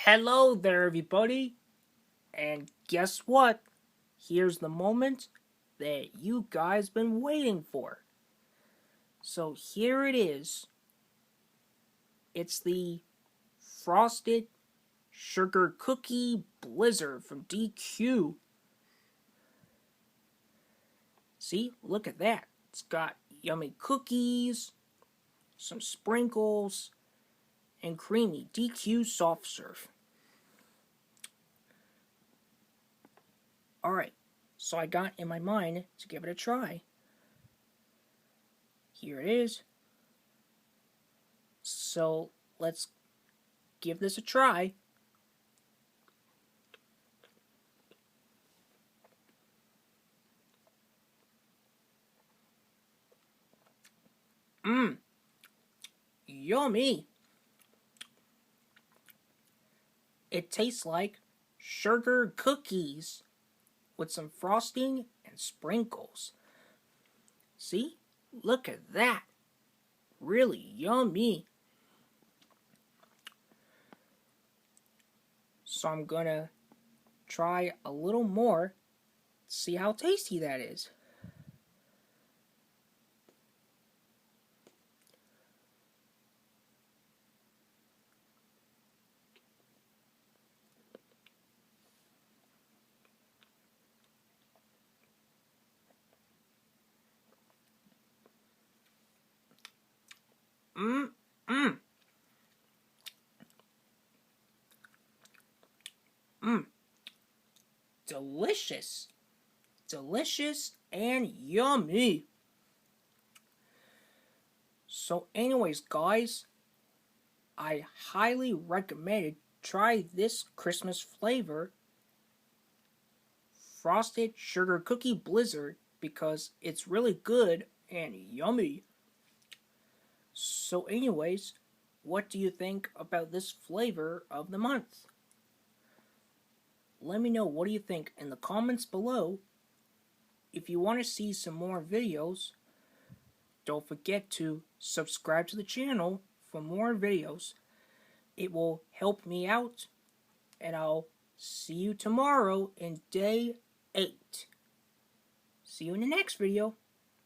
Hello there, everybody. And guess what? Here's the moment that you guys been waiting for. So here it is. It's the Frosted Sugar Cookie Blizzard from DQ. See, look at that. It's got yummy cookies, some sprinkles, and creamy DQ soft serve. Alright, so I got in my mind to give it a try. Here it is. So let's give this a try. Yummy. It tastes like sugar cookies with some frosting and sprinkles. See? Look at that. Really yummy. So I'm gonna try a little more, see how tasty that is. Mmm, mmm, mmm. Delicious. Delicious and yummy. So anyways, guys, I highly recommend try this Christmas flavor Frosted Sugar Cookie Blizzard because it's really good and yummy. So anyways, what do you think about this flavor of the month? Let me know what do you think in the comments below. If you want to see some more videos, don't forget to subscribe to the channel for more videos. It will help me out, and I'll see you tomorrow in day 8. See you in the next video.